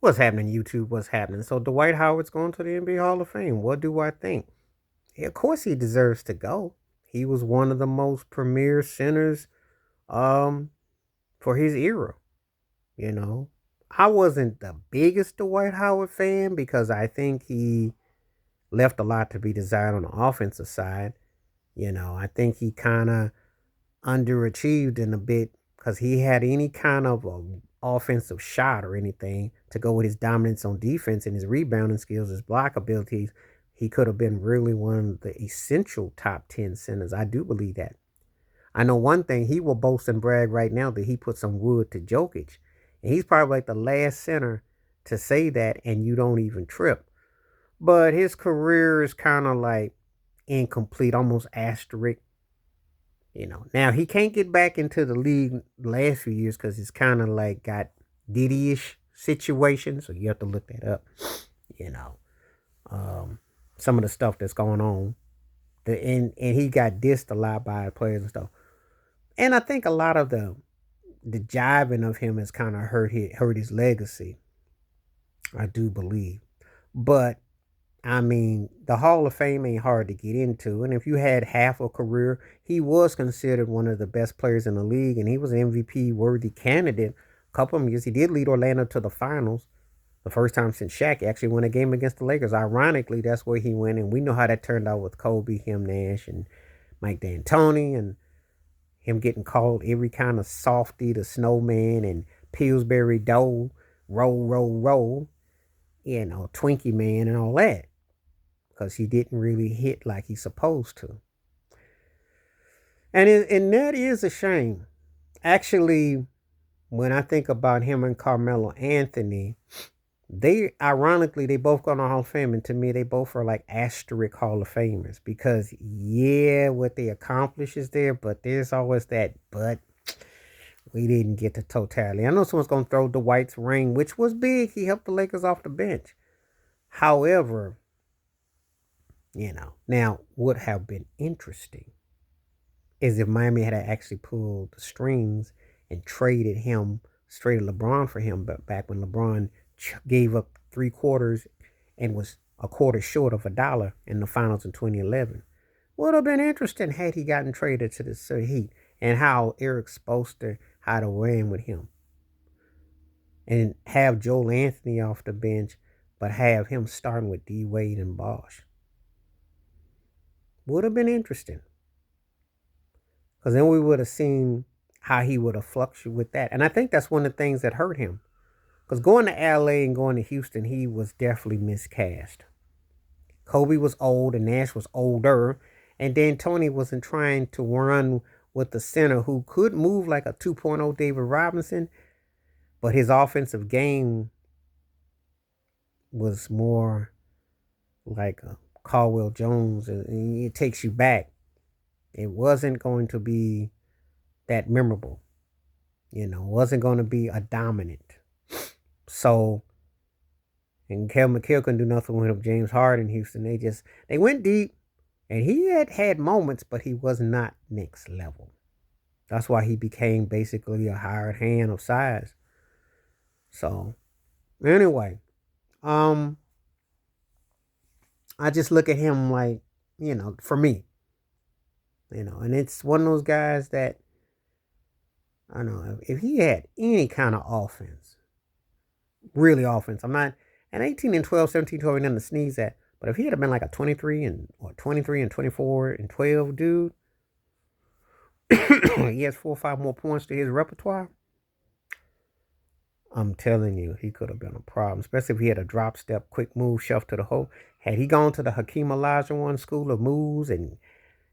What's happening, YouTube? What's happening? So Dwight Howard's going to the NBA Hall of Fame. What do I think? Yeah, of course he deserves to go. He was one of the most premier centers um for his era, you know. I wasn't the biggest Dwight Howard fan because I think he left a lot to be desired on the offensive side. I think he kind of underachieved in a bit because he had any kind of offensive shot or anything to go with his dominance on defense and his rebounding skills, his block abilities. He could have been really one of the essential top 10 centers. I do believe that. I know one thing, he will boast and brag right now that he put some wood to Jokic. And he's probably like the last center to say that, and you don't even trip. But his career is kind of like incomplete, almost asterek. Now he can't get back into the league the last few years because he's kind of like got Diddy-ish situation. So you have to look that up. You know, um, some of the stuff that's going on. And he got dissed a lot by players and stuff. And I think a lot of the jiving of him has kind of hurt his legacy. I do believe, but I mean, the Hall of Fame ain't hard to get into. And if you had half a career, he was considered one of the best players in the league, and he was an MVP worthy candidate. A couple of years, he did lead Orlando to the finals the first time since Shaq actually won a game against the Lakers. Ironically, that's where he went, and we know how that turned out with Kobe, him, Nash, and Mike D'Antoni, and him getting called every kind of softy, the snowman, and Pillsbury Dough, roll, roll, roll, Twinkie Man, and all that because he didn't really hit like he's supposed to. And that is a shame. Actually, when I think about him and Carmelo Anthony, they ironically they both go on the Hall of Fame, and to me they both are like asterisk Hall of Famers because yeah, what they accomplish is there, but there's always that but we didn't get the totality. I know someone's gonna throw Dwight's ring, which was big. He helped the Lakers off the bench. However, now would have been interesting is if Miami had actually pulled the strings and traded LeBron for him, but back when LeBron gave up 3 quarters and was a quarter short of $1 in the finals in 2011. Would have been interesting had he gotten traded to the Heat and how Eric Spoelstra had a win with him and have Joel Anthony off the bench, but have him starting with D Wade and Bosh. Would have been interesting. Because then we would have seen how he would have fluctuated with that. And I think that's one of the things that hurt him. Because going to LA and going to Houston, he was definitely miscast. Kobe was old and Nash was older. And then Tony wasn't trying to run with the center who could move like a 2.0 David Robinson. But his offensive game was more like a Caldwell Jones. And it takes you back. It wasn't going to be that memorable. It wasn't going to be a dominant. So, and Kel McHale couldn't do nothing with James Harden in Houston. They went deep, and he had moments, but he was not next level. That's why he became basically a hired hand of size. So, anyway, um, I just look at him like, for me, and it's one of those guys that I know if he had any kind of offense, really offense. I'm not an 18 and 12, 17, 12, and nothing to sneeze at. But if he had been like a 23 and 24 and 12 dude, he has 4 or 5 more points to his repertoire. I'm telling you, he could have been a problem, especially if he had a drop step, quick move, shelf to the hole. Had he gone to the Hakeem Olajuwon school of moves, and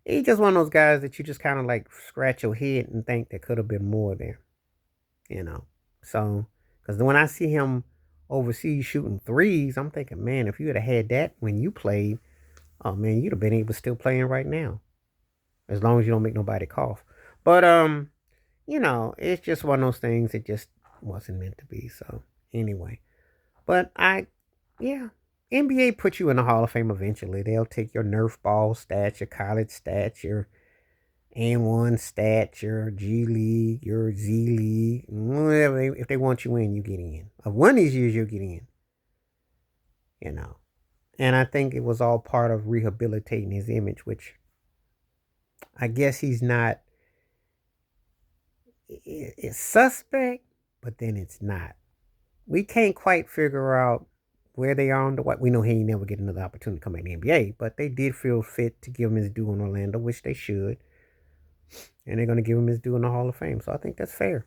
he's just one of those guys that you just kind of like scratch your head and think there could have been more there, you know. So, because when I see him overseas shooting threes, I'm thinking, man, if you had that when you played, oh man, you'd have been able to still playing right now, as long as you don't make nobody cough. But it's just one of those things. It just wasn't meant to be. So anyway, but yeah, NBA puts you in the Hall of Fame eventually. They'll take your Nerf ball stats, your college stats, and one stats, your G League, your Z League, whatever. If they want you in, you get in. Of one of these years, you'll get in. You know. And I think it was all part of rehabilitating his image, which I guess he's not. It's suspect, but then it's not. We can't quite figure out where they are on the what. We know he ain't never get another opportunity to come back in the NBA, but they did feel fit to give him his due in Orlando, which they should. And they're going to give him his due in the Hall of Fame. So I think that's fair.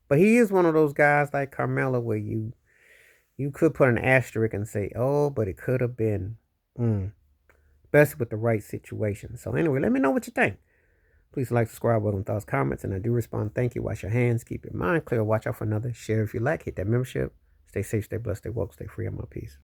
But he is one of those guys like Carmelo where you could put an asterisk and say, oh, but it could have been, especially with the right situation. So anyway, let me know what you think. Please like, subscribe, welcome thoughts, comments, and I do respond. Thank you. Wash your hands. Keep your mind clear. Watch out for another. Share if you like. Hit that membership. Stay safe, stay blessed, stay woke, stay free. I'm my peace.